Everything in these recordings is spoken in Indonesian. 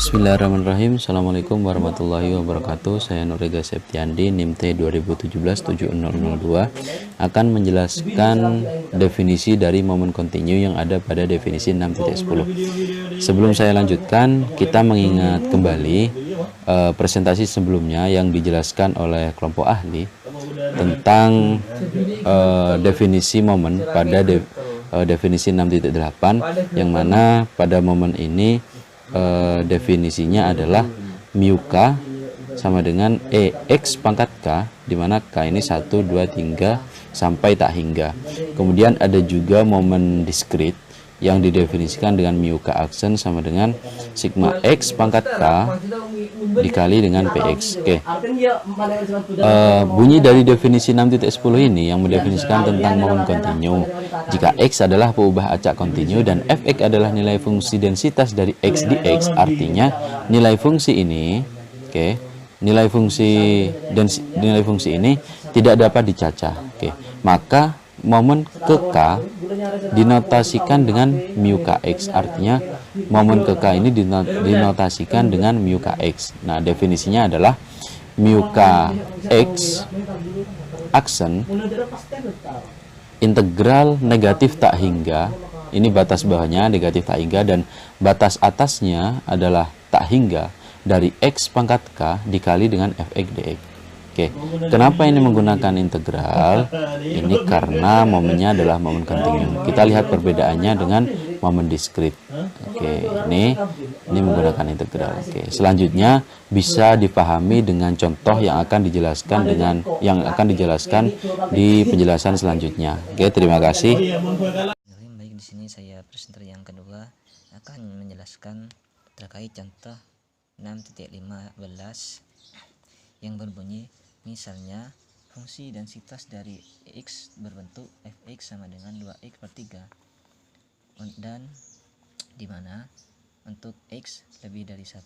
Bismillahirrahmanirrahim. Assalamualaikum warahmatullahi wabarakatuh. Saya Nurega Septiandi, NIM T 2017-7002 akan menjelaskan definisi dari momen kontinu yang ada pada definisi 6.10. Sebelum saya lanjutkan, kita mengingat kembali presentasi sebelumnya yang dijelaskan oleh kelompok ahli tentang definisi momen pada definisi 6.8, yang mana pada momen ini definisinya adalah mu k sama dengan x pangkat k, di mana k ini 1, 2, 3 sampai tak hingga. Kemudian ada juga momen diskrit yang didefinisikan dengan mu k aksen sama dengan sigma x pangkat k dikali dengan px. Oke. Bunyi dari definisi 6.10 ini yang mendefinisikan tentang momen kontinu. Jika x adalah peubah acak kontinu dan fx adalah nilai fungsi densitas dari x di x, artinya nilai fungsi ini, nilai fungsi ini tidak dapat dicacah. Maka momen ke k dinotasikan dengan mu kx, artinya momen ke k ini dinotasikan dengan mu kx. Nah, definisinya adalah mu kx aksen integral negatif tak hingga, ini batas bawahnya negatif tak hingga, dan batas atasnya adalah tak hingga dari x pangkat k dikali dengan fx dx. Kenapa ini menggunakan integral? Ini karena momennya adalah momen kontinu. Kita lihat perbedaannya dengan momen diskrit. Ini menggunakan integral. Selanjutnya bisa dipahami dengan contoh yang akan dijelaskan di penjelasan selanjutnya. Terima kasih. Baik, di sini saya presenter yang kedua akan menjelaskan terkait contoh 6.15 yang berbunyi, misalnya fungsi densitas dari x berbentuk fx sama dengan 2x per 3, dan dimana untuk x lebih dari 1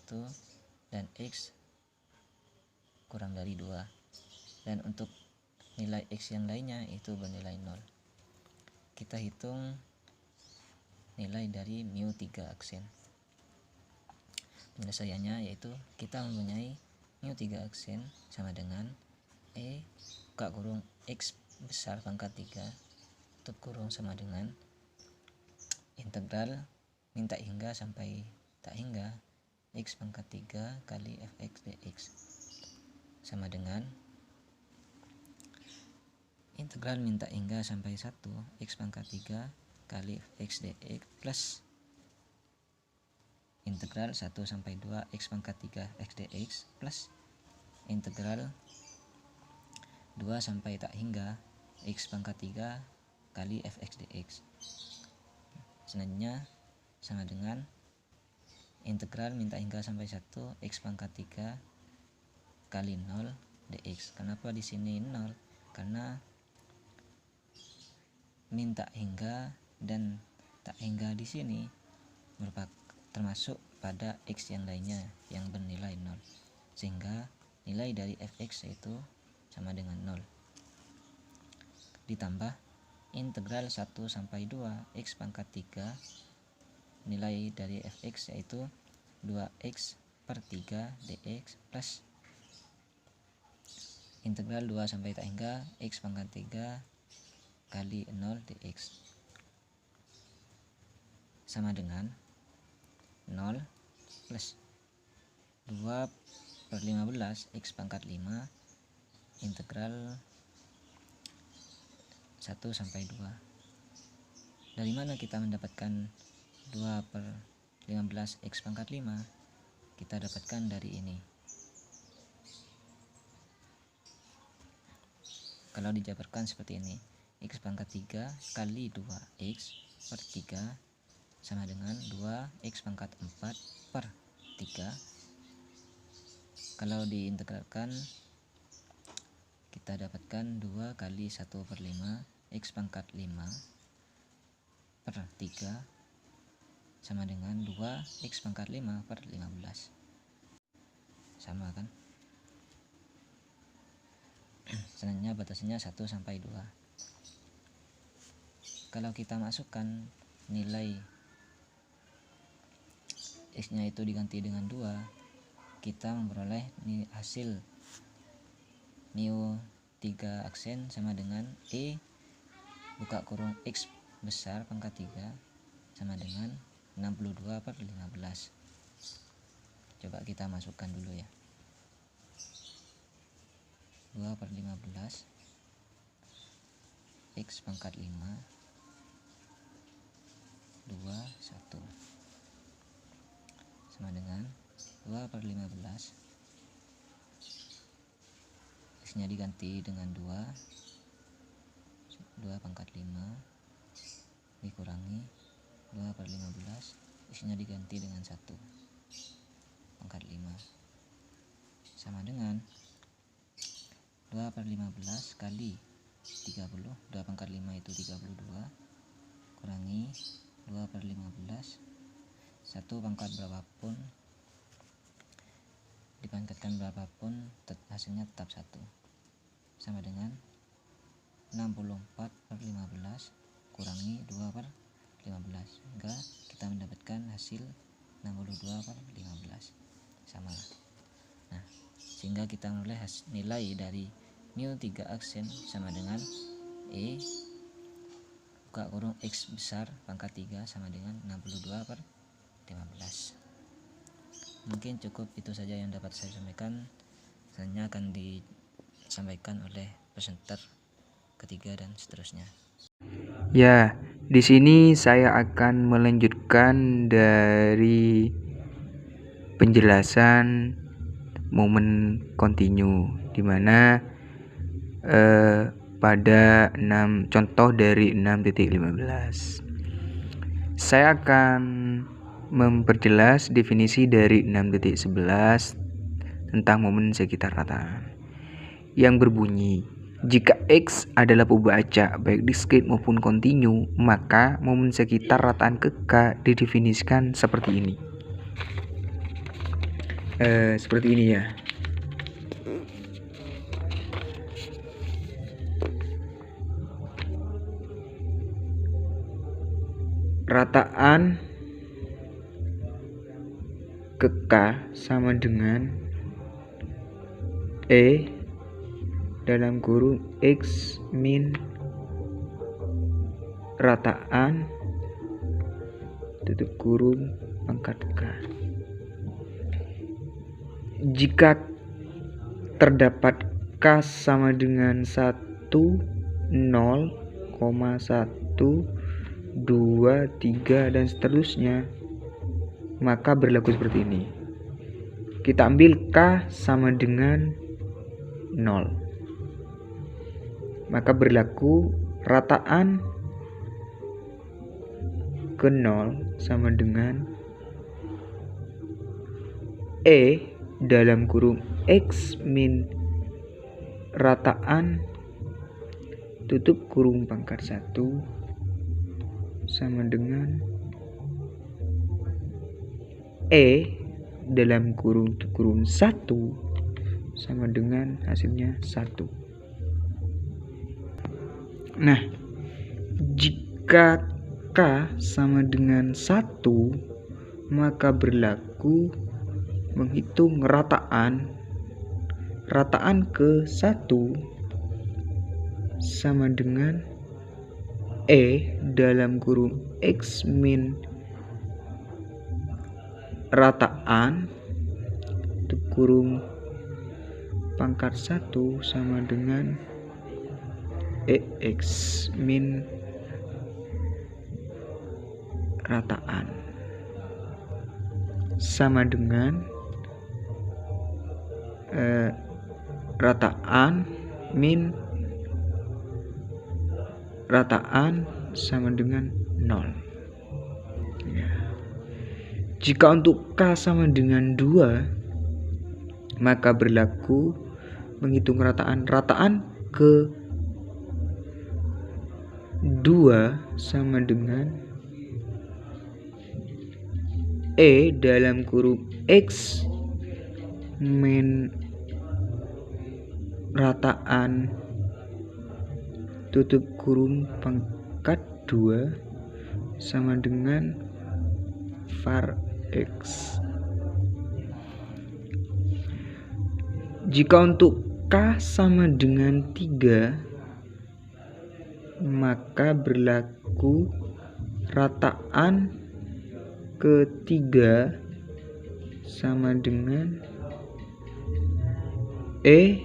dan x kurang dari 2, dan untuk nilai x yang lainnya itu bernilai 0. Kita hitung nilai dari mu 3 aksen. Penyelesaiannya yaitu kita mempunyai mu 3 aksen sama dengan k kurung x besar pangkat 3 tutup kurung sama dengan integral min tak hingga sampai tak hingga x pangkat 3 kali fx dx sama dengan integral min tak hingga sampai 1 x pangkat 3 kali fx dx plus integral 1 sampai 2 x pangkat 3 x dx plus integral 2 sampai tak hingga x pangkat 3 kali fx dx. Selanjutnya sama dengan integral min tak hingga sampai 1 x pangkat 3 kali 0 dx. Kenapa di sini 0? Karena min tak hingga dan tak hingga di sini merupakan termasuk pada x yang lainnya yang bernilai 0, sehingga nilai dari fx yaitu sama dengan 0. Ditambah integral 1 sampai 2 x pangkat 3 nilai dari fx yaitu 2x per 3 dx plus integral 2 sampai tak hingga x pangkat 3 kali 0 dx sama dengan 0 plus 2 per 15 x pangkat 5 integral 1 sampai 2. Dari mana kita mendapatkan 2 per 15 x pangkat 5? Kita dapatkan dari ini. Kalau dijabarkan seperti ini, x pangkat 3 kali 2x per 3 sama dengan 2x pangkat 4 per 3. Kalau diintegralkan kita dapatkan 2 kali 1 per 5 x pangkat 5 per 3 sama dengan 2 x pangkat 5 per 15. Sama kan? Selanjutnya batasnya 1 sampai 2. Kalau kita masukkan nilai X nya itu diganti dengan 2, kita memperoleh hasil mu 3 aksen sama dengan E buka kurung X besar pangkat 3 sama dengan 62/15. Coba kita masukkan dulu ya. 2/15 X pangkat 5 2 1 sama dengan 2/15. X nya diganti dengan 2 pangkat 5 dikurangi 2/15, X nya diganti dengan 1 pangkat 5 sama dengan 2/15 kali 30, 2 pangkat 5 itu 32, kurangi 2/15, 1 pangkat berapapun dipangkatkan berapapun hasilnya tetap 1 sama dengan 64/15 kurangi 2/15, sehingga kita mendapatkan hasil 62/15 sama. Nah, sehingga kita memperoleh nilai dari mu 3 aksen sama dengan E buka kurung X besar pangkat 3 sama dengan 62/15. Mungkin cukup itu saja yang dapat saya sampaikan. Selanjutnya akan disampaikan oleh presenter ketiga dan seterusnya. Ya, di sini saya akan melanjutkan dari penjelasan momen kontinu, di mana pada contoh dari 6.15 saya akan memperjelas definisi dari 6.11 tentang momen sekitar rataan yang berbunyi, jika X adalah pembaca baik diskrit maupun kontinu, maka momen sekitar rataan ke K didefinisikan seperti ini. Seperti ini ya. Rataan ke K sama dengan E dalam kurung X min rataan tutup kurung pangkat K. Jika terdapat K sama dengan 1, 0, 1, 2, 3 dan seterusnya, maka berlaku seperti ini. Kita ambil K sama dengan 0, maka berlaku rataan ke 0 sama dengan E dalam kurung X min rataan tutup kurung pangkat 1 sama dengan E dalam kurung 1 sama dengan hasilnya 1. Nah, jika K sama dengan 1, maka berlaku menghitung rataan ke 1 sama dengan E dalam kurung X min rataan tutup kurung pangkat 1 sama dengan EX min rataan sama dengan rataan min rataan sama dengan 0 ya. Jika untuk K sama dengan 2, maka berlaku menghitung rataan ke 2 sama dengan E dalam kurung X min rataan tutup kurung pangkat 2 sama dengan var PX. Jika untuk K sama dengan 3, maka berlaku rataan ketiga sama dengan E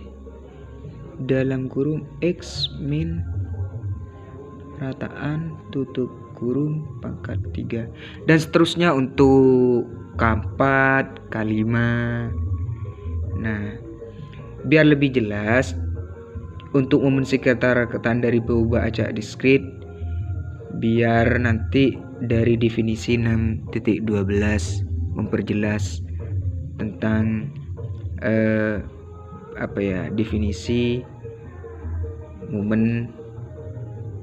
dalam kurung X min rataan tutup kurung pangkat 3, dan seterusnya untuk K4, K5. Nah, biar lebih jelas, untuk momen sekitar rataan dari peubah acak diskrit, biar nanti dari definisi 6.12 memperjelas tentang definisi momen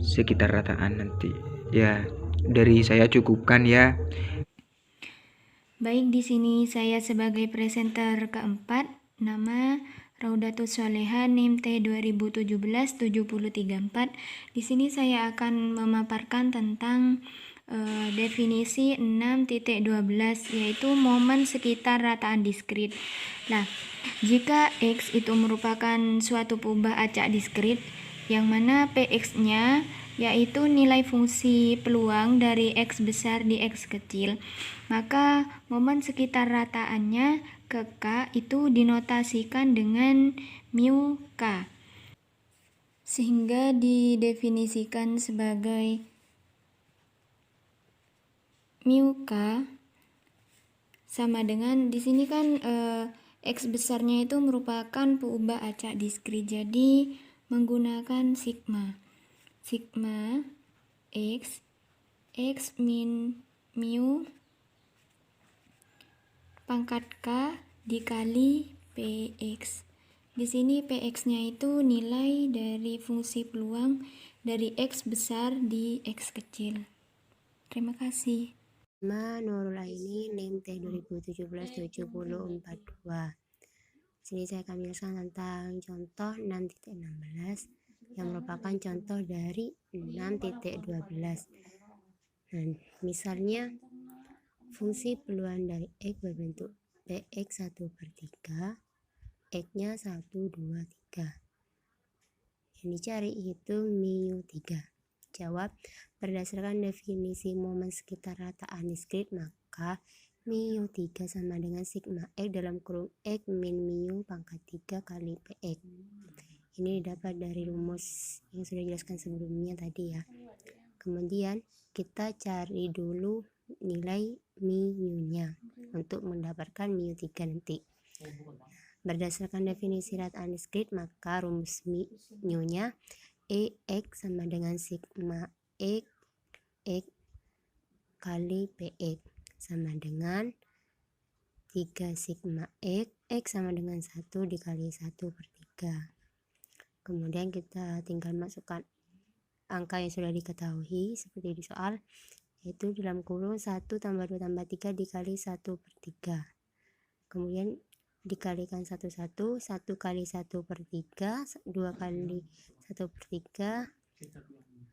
sekitar rataan nanti. Ya, dari saya cukupkan ya. Baik, di sini saya sebagai presenter keempat, nama Raudatus Soleha, NIM T 2017-70334. Di sini saya akan memaparkan tentang definisi 6.12, yaitu momen sekitar rataan diskrit. Nah, jika X itu merupakan suatu peubah acak diskrit, yang mana Px-nya yaitu nilai fungsi peluang dari X besar di X kecil, maka momen sekitar rataannya ke K itu dinotasikan dengan mu K, sehingga didefinisikan sebagai mu K sama dengan, di sini kan X besarnya itu merupakan peubah acak diskrit, jadi menggunakan sigma X min mu pangkat K dikali PX. Di sini PX-nya itu nilai dari fungsi peluang dari X besar di X kecil. Terima kasih. Nama Nurul Aini, NIM T 2017-7042. Sini saya akan menjelaskan tentang contoh 6.16 yang merupakan contoh dari 6.12. Nah, misalnya fungsi peluang dari X berbentuk Px 1/3, X-nya 1, 2, 3. Yang dicari itu mu 3. Jawab, berdasarkan definisi momen sekitar rataan diskrit, maka mu 3 sama dengan sigma X dalam kurung X min mu pangkat 3 kali Px. Ini didapat dari rumus yang sudah dijelaskan sebelumnya tadi ya. Kemudian kita cari dulu nilai mu-nya untuk mendapatkan mu 3 nanti. Berdasarkan definisi rataan diskrit, maka rumus mu-nya Ex sama dengan sigma X kali Px sama dengan 3 sigma X sama dengan 1 dikali 1/3. Kemudian kita tinggal masukkan angka yang sudah diketahui seperti di soal, yaitu dalam kurung 1 tambah 2 tambah 3 dikali 1/3. Kemudian dikalikan 1 kali 1/3, 2 kali 1/3,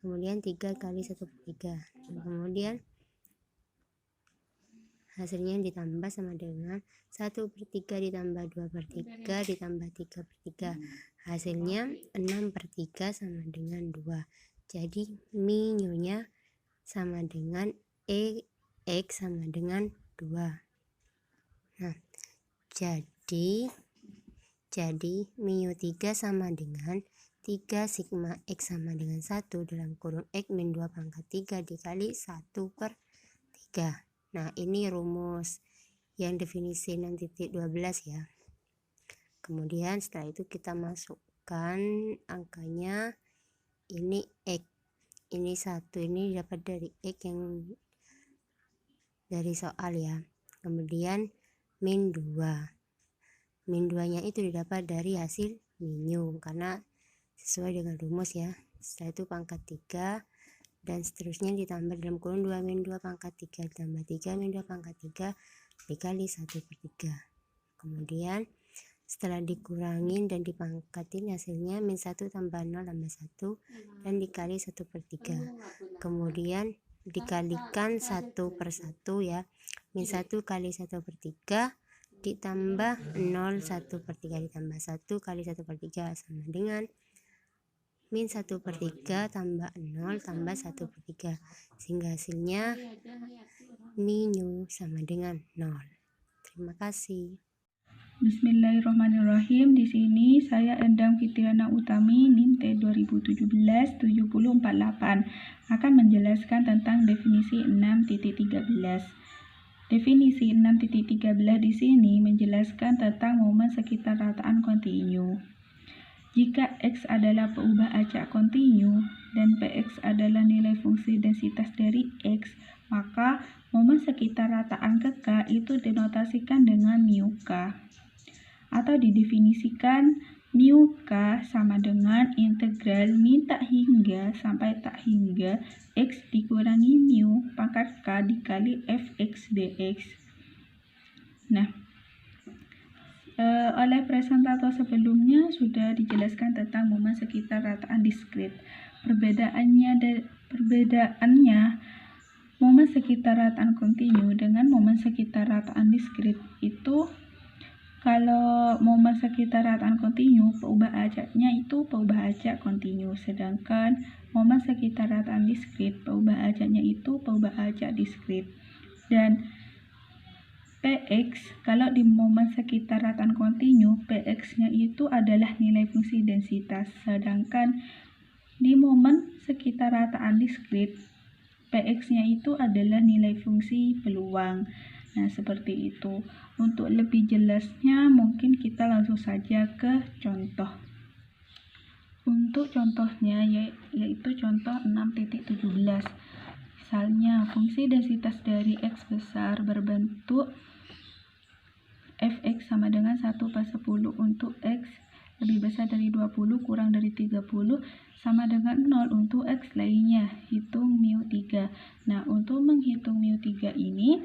kemudian 3 kali 1/3. Kemudian hasilnya ditambah sama dengan 1/3 ditambah 2/3 ditambah 3/3. Hasilnya 6/3 sama dengan 2. Jadi mu-nya sama dengan X sama dengan 2. Nah, jadi mu 3 sama dengan 3 sigma X sama dengan 1 dalam kurung X min 2 pangkat 3 dikali 1/3. Nah, ini rumus yang definisi 6.12 ya. Kemudian setelah itu kita masukkan angkanya. Ini X, ini 1, ini dapat dari X yang dari soal ya. Kemudian min 2. Min 2-nya itu didapat dari hasil mu karena sesuai dengan rumus ya. Setelah itu pangkat 3 dan seterusnya ditambah dalam kurung 2 min 2 pangkat 3 ditambah 3 min 2 pangkat 3 dikali 1/3. Kemudian setelah dikurangin dan dipangkatin, hasilnya min 1 tambah 0 tambah 1 dan dikali 1/3. Kemudian dikalikan 1/1 ya. min 1 kali 1/3 ditambah 0 1/3 ditambah 1 kali 1/3 sama dengan min 1/3 tambah 0 tambah 1/3, sehingga hasilnya min sama dengan 0. Terima kasih. Bismillahirrahmanirrahim. Di sini saya Endang Fitriana Utami, NIM T 2017-7048 akan menjelaskan tentang definisi 6.13. Definisi 6.13 di sini menjelaskan tentang momen sekitar rataan kontinu. Jika X adalah peubah acak kontinu dan Px adalah nilai fungsi densitas dari X, maka momen sekitar rataan ke K itu dinotasikan dengan mu K. Atau didefinisikan mu K sama dengan integral min tak hingga sampai tak hingga X dikurangi mu pangkat K dikali fx dx. Nah, oleh presentator sebelumnya sudah dijelaskan tentang momen sekitar rataan diskrit. Perbedaannya momen sekitar rataan kontinu dengan momen sekitar rataan diskrit itu, kalau momen sekitar rataan kontinu, peubah acaknya itu peubah acak kontinu, sedangkan momen sekitar rataan diskrit, peubah acaknya itu peubah acak diskrit. Dan Px, kalau di momen sekitar rataan kontinu, Px-nya itu adalah nilai fungsi densitas, sedangkan di momen sekitar rataan diskrit, Px-nya itu adalah nilai fungsi peluang. Nah, seperti itu. Untuk lebih jelasnya, mungkin kita langsung saja ke contoh. Untuk contohnya, yaitu contoh 6.17. Misalnya, fungsi densitas dari X besar berbentuk fx sama dengan 1/10 untuk X lebih besar dari 20 kurang dari 30 sama dengan 0 untuk X lainnya. Hitung mu3. Nah, untuk menghitung mu3 ini,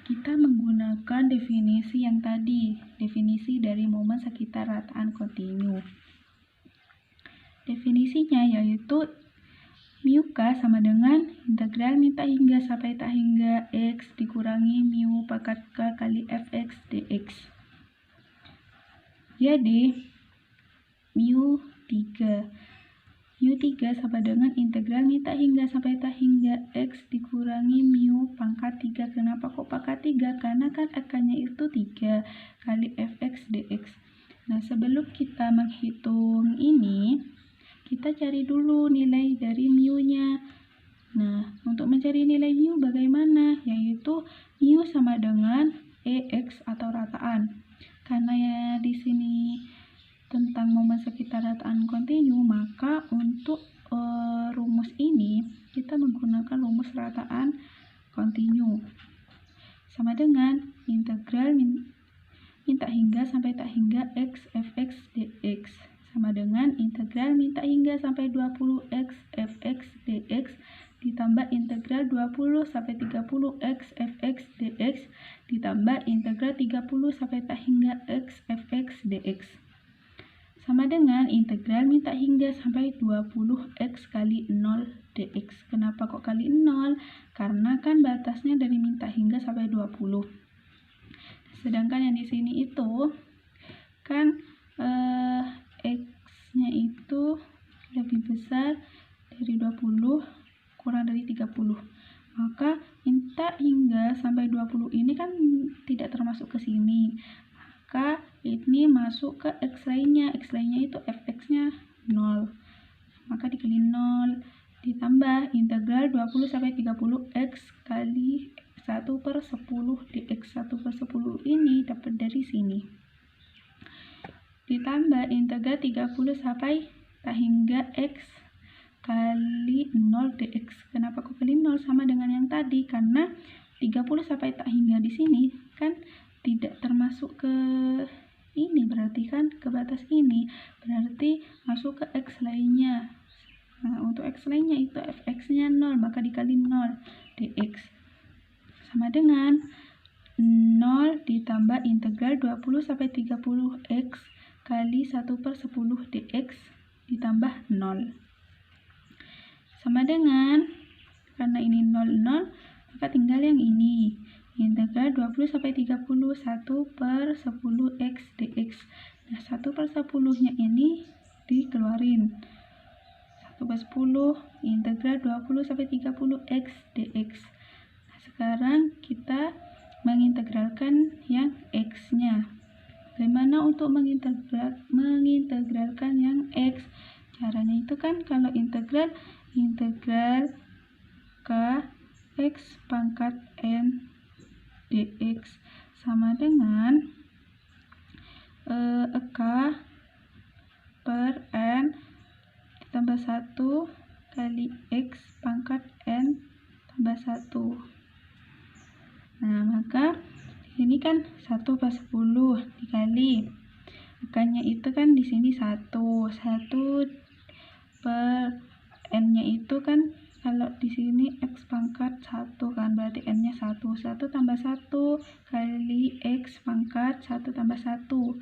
kita menggunakan definisi yang tadi, definisi dari momen sekitar rataan kontinu. Definisinya yaitu mu K sama dengan integral min tak hingga sampai tak hingga X dikurangi mu pangkat K kali fx dx. Jadi, mu3 sama dengan integral min tak hingga sampai tak hingga X dikurangi mu pangkat 3. Kenapa kok pangkat 3? Karena kan akarnya itu 3 kali fx dx. Nah, sebelum kita menghitung ini, kita cari dulu nilai dari mu-nya. Nah, untuk mencari nilai mu bagaimana? Yaitu mu sama dengan EX atau rataan. Karena ya di sini tentang momen sekitar rataan kontinu, maka untuk rumus ini kita menggunakan rumus rataan kontinu. Sama dengan integral min tak hingga sampai tak hingga X fx dx sama dengan integral min tak hingga sampai 20 X fx dx ditambah integral 20 sampai 30 X fx dx ditambah integral 30 sampai tak hingga X fx dx sama dengan integral min tak hingga sampai 20 X kali 0 dx. Kenapa kok kali 0? Karena kan batasnya dari min tak hingga sampai 20. Sedangkan yang di sini itu kan X-nya itu lebih besar dari 20 kurang dari 30. Maka min tak hingga sampai 20 ini kan tidak termasuk ke sini. Maka ini masuk ke X lainnya. X lainnya itu fx-nya 0. Maka dikali 0 ditambah integral 20 sampai 30 X kali 1/10 dx. 1/10 ini dapat dari sini. Ditambah integral 30 sampai tak hingga X kali 0 dx. Kenapa kok kali 0? Sama dengan yang tadi, karena 30 sampai tak hingga di sini kan tidak termasuk ke ini, berarti kan ke batas ini, berarti masuk ke X lainnya. Nah, untuk X lainnya itu fx-nya 0, maka dikali 0 dx sama dengan 0 ditambah integral 20 sampai 30 X kali 1/10 dx ditambah 0 sama dengan, karena ini 0, 0, maka tinggal yang ini integral 20 sampai 30 1/10 x dx. Nah, 1/10-nya ini dikeluarin. 1/10 integral 20 sampai 30 x dx. Nah, sekarang kita mengintegralkan yang x-nya. Bagaimana untuk mengintegralkan yang x? Caranya itu kan kalau integral k x pangkat n dx sama dengan k per n ditambah 1 kali x pangkat n tambah 1. Nah, maka ini kan 1/10 dikali k-nya itu kan di sini 1 per n-nya itu kan kalau di sini x pangkat 1 kan berarti n-nya 1 tambah 1 kali x pangkat 1 tambah 1.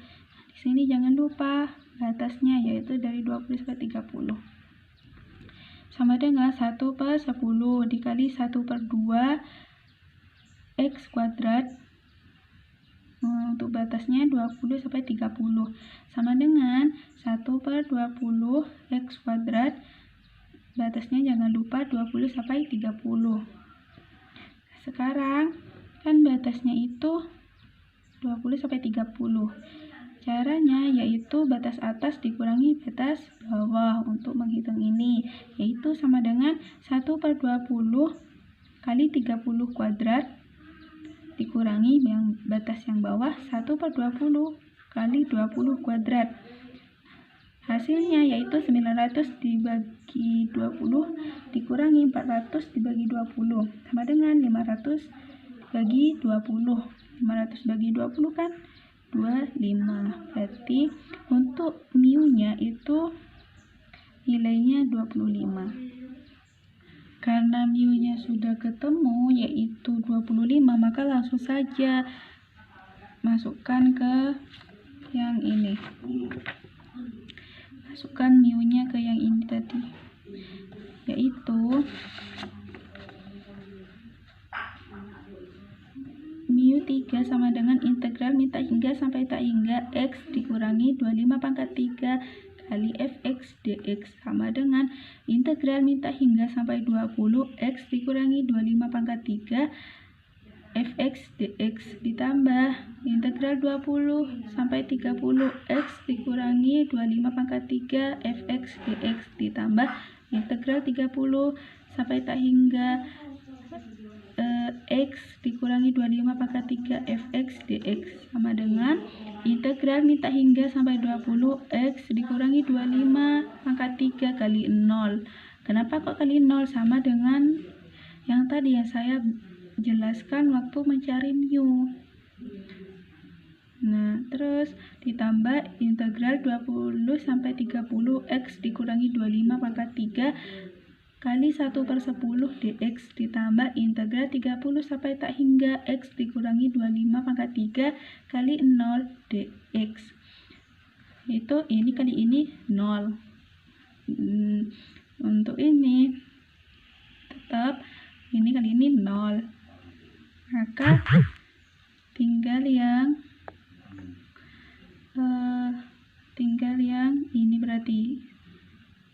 Di sini jangan lupa batasnya yaitu dari 20 sampai 30. Sama dengan 1/10 dikali 1/2 x kuadrat. Untuk batasnya 20 sampai 30. Sama dengan 1/20 x kuadrat. Batasnya jangan lupa 20 sampai 30. Sekarang kan batasnya itu 20 sampai 30. Caranya yaitu batas atas dikurangi batas bawah untuk menghitung ini, yaitu sama dengan 1/20 kali 30 kuadrat dikurangi yang batas yang bawah 1/20 kali 20 kuadrat. Hasilnya yaitu 900 dibagi 20 dikurangi 400 dibagi 20 sama dengan 500 dibagi 20. 500 bagi 20 kan 25. Berarti untuk mu-nya itu nilainya 25. Karena mu-nya sudah ketemu yaitu 25, maka langsung saja masukkan ke yang ini. Masukkan mu-nya ke yang ini tadi, yaitu mu 3 sama dengan integral min tak hingga sampai tak hingga x dikurangi 25 pangkat 3 kali fx dx sama dengan integral min tak hingga sampai 20 x dikurangi 25 pangkat 3 fx dx ditambah integral 20 sampai 30 x dikurangi 25 pangkat 3 fx dx ditambah integral 30 sampai tak hingga x dikurangi 25 pangkat 3 fx dx sama dengan integral min tak hingga sampai 20 x dikurangi 25 pangkat 3 kali 0. Kenapa kok kali 0? Sama dengan yang tadi yang saya jelaskan waktu mencari mu. Nah, terus ditambah integral 20 sampai 30 x dikurangi 25 pangkat 3 kali 1/10 dx ditambah integral 30 sampai tak hingga x dikurangi 25 pangkat 3 kali 0 dx. Itu ini kali ini 0. Untuk ini tetap ini kali ini 0. Maka tinggal yang ini, berarti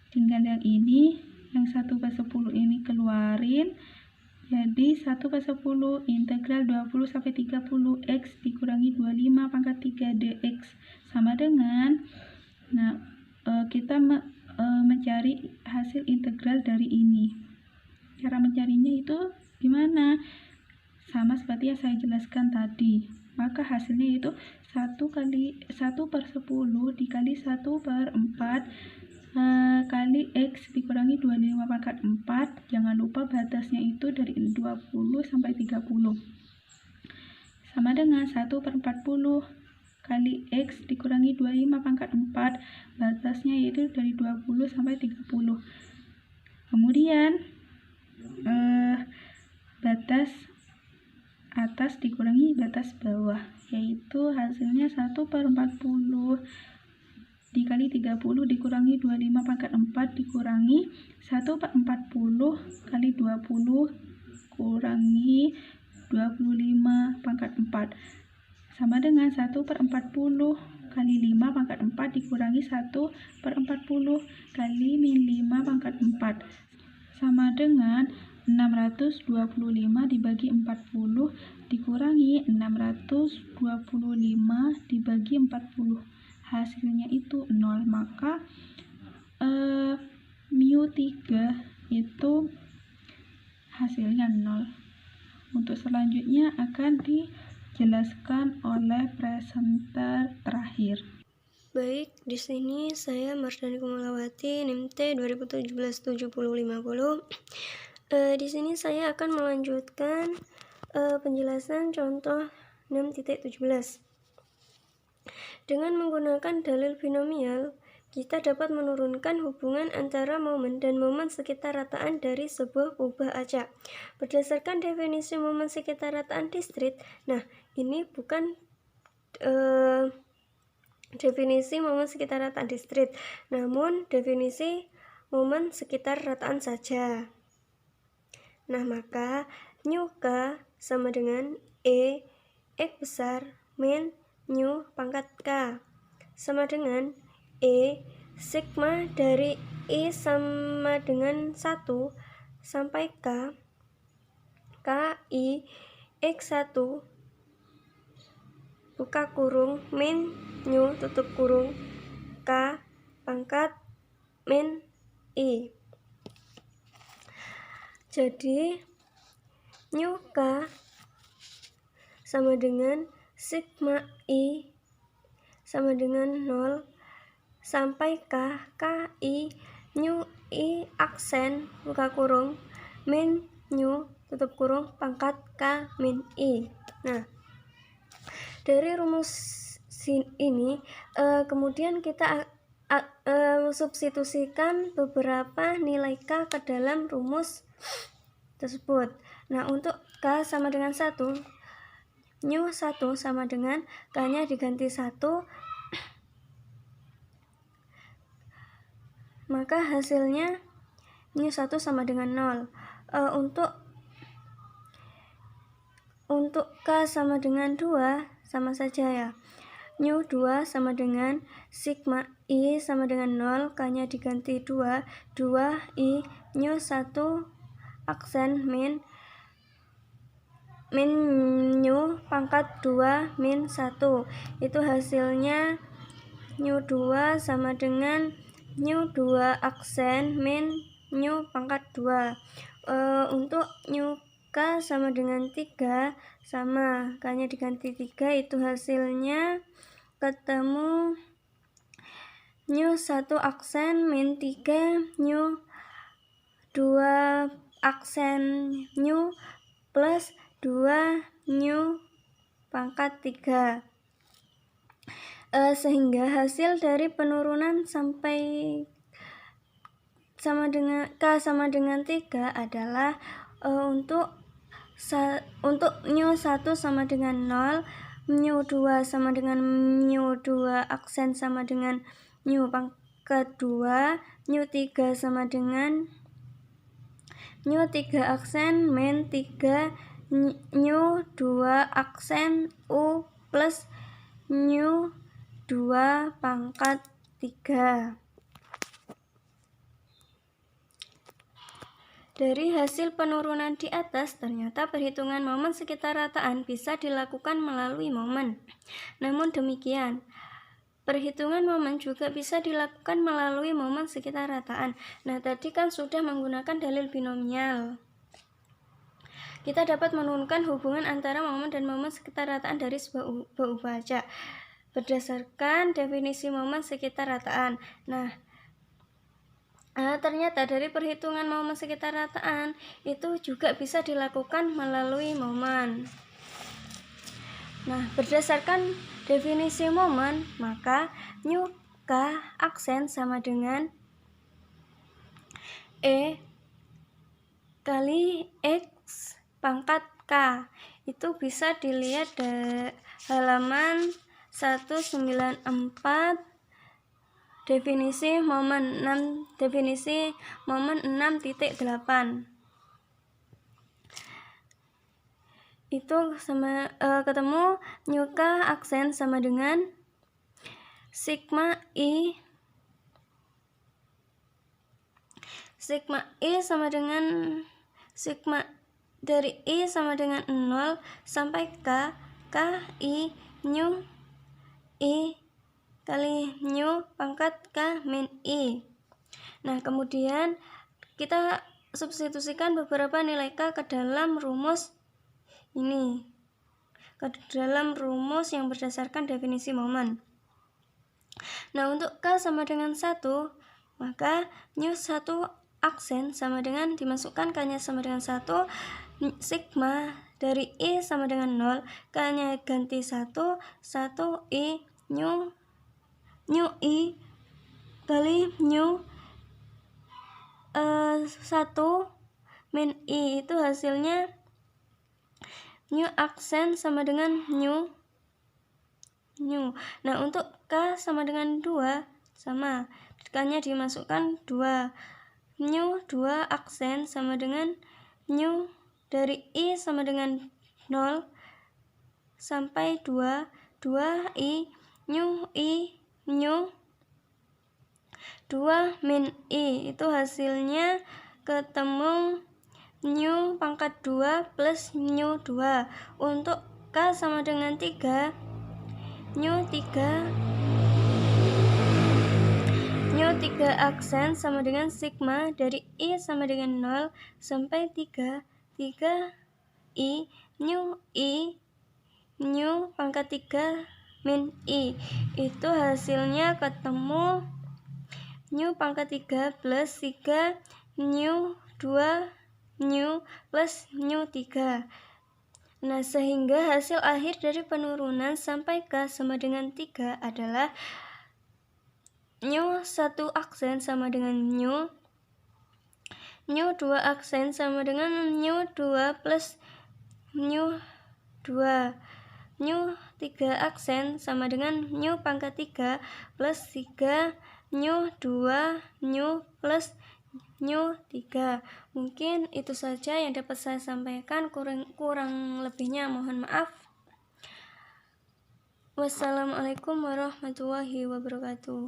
tinggal yang ini, yang 1/10 ini keluarin, jadi 1/10 integral 20 sampai 30 x dikurangi 25 pangkat 3 dx sama dengan, kita mencari hasil integral dari ini. Cara mencarinya itu gimana? Sama seperti yang saya jelaskan tadi. Maka hasilnya itu 1/10 dikali 1/4 kali x dikurangi 25 pangkat 4. Jangan lupa batasnya itu dari 20 sampai 30. Sama dengan 1/40 kali x dikurangi 25 pangkat 4. Batasnya yaitu dari 20 sampai 30. Kemudian batas atas dikurangi batas bawah, yaitu hasilnya 1/40 dikali 30 dikurangi 25 pangkat 4 dikurangi 1/40 kali 20 kurangi 25 pangkat 4 sama dengan 1/40 kali 5 pangkat 4 dikurangi 1/40 kali min 5 pangkat 4 sama dengan 625 dibagi 40 dikurangi 625 dibagi 40. Hasilnya itu 0. Maka mu 3 itu hasilnya 0. Untuk selanjutnya akan dijelaskan oleh presenter terakhir. Baik, di sini saya Mardani Kumulawati, NIM T 2017-7050. Di sini saya akan melanjutkan penjelasan contoh 6.17. Dengan menggunakan dalil binomial, kita dapat menurunkan hubungan antara momen dan momen sekitar rataan dari sebuah kubah acak. Berdasarkan definisi momen sekitar rataan distrit, nah ini bukan definisi momen sekitar rataan distrit, namun definisi momen sekitar rataan saja. Nah, maka nu K sama dengan E X besar min nu pangkat K sama dengan E sigma dari I sama dengan 1 sampai K I X1 buka kurung min nu tutup kurung K pangkat min I. Jadi nu K sama dengan sigma I sama dengan 0 sampai KI nu I aksen buka kurung min nu tutup kurung pangkat K min I. Nah, dari rumus ini kemudian kita substitusikan beberapa nilai K ke dalam rumus tersebut. Nah, untuk K sama dengan 1, nu 1 sama dengan K-nya diganti 1, maka hasilnya nu 1 sama dengan 0. Untuk K sama dengan 2 sama saja ya. Nu 2 sama dengan sigma I sama dengan 0, K-nya diganti 2 I nu 1 aksen min nu pangkat 2 min 1. Itu hasilnya nu 2 sama dengan nu 2 aksen min nu pangkat 2. Untuk nu K sama dengan 3 sama K-nya diganti 3, itu hasilnya ketemu nu 1 aksen min 3 nu 2 aksen nu plus 2 nu pangkat 3. Sehingga hasil dari penurunan sampai sama dengan K sama dengan 3 adalah untuk nu 1 sama dengan 0, nu 2 sama dengan nu 2 aksen sama dengan nu pangkat 2, nu 3 sama dengan nu 3 aksen min 3 nu 2 aksen U plus nu 2 pangkat 3. Dari hasil penurunan di atas, ternyata perhitungan momen sekitar rataan bisa dilakukan melalui momen. Namun demikian, perhitungan momen juga bisa dilakukan melalui momen sekitar rataan. Nah, tadi kan sudah menggunakan dalil binomial. Kita dapat menurunkan hubungan antara momen dan momen sekitar rataan dari sebuah ubah acak berdasarkan definisi momen sekitar rataan. Nah, ternyata dari perhitungan momen sekitar rataan itu juga bisa dilakukan melalui momen. Nah, berdasarkan definisi momen, maka nu K aksen sama dengan E kali X pangkat K. Itu bisa dilihat di halaman 194 definisi momen 6.8. itu sama ketemu mu K aksen sama dengan sigma I sama dengan sigma dari I sama dengan 0 sampai K I mu I kali mu pangkat K min I. Nah, kemudian kita substitusikan beberapa nilai K ke dalam rumus ini, ke dalam rumus yang berdasarkan definisi momen. Nah, untuk K sama dengan 1, maka mu 1 aksen sama dengan dimasukkan K-nya sama dengan 1, sigma dari I sama dengan 0, K-nya ganti 1 I mu I kali mu 1 min I, itu hasilnya mu aksen sama dengan mu. Nah, untuk K sama dengan 2 sama, K-nya dimasukkan 2, mu 2 aksen sama dengan mu dari I sama dengan 0 sampai 2 I mu 2 min I, itu hasilnya ketemu mu pangkat 2 plus mu 2. Untuk K sama dengan 3, mu 3 aksen sama dengan sigma dari I sama dengan 0 sampai 3 I mu pangkat 3 min I, itu hasilnya ketemu mu pangkat 3 plus 3 mu 2 mu plus mu 3. Nah, sehingga hasil akhir dari penurunan sampai K sama dengan 3 adalah mu 1 aksen sama dengan mu 2 aksen sama dengan mu 2 plus mu 2, mu 3 aksen sama dengan mu pangkat 3 plus 3 mu 2 mu plus mu 3. Mungkin itu saja yang dapat saya sampaikan, kurang lebihnya mohon maaf. Wassalamualaikum warahmatullahi wabarakatuh.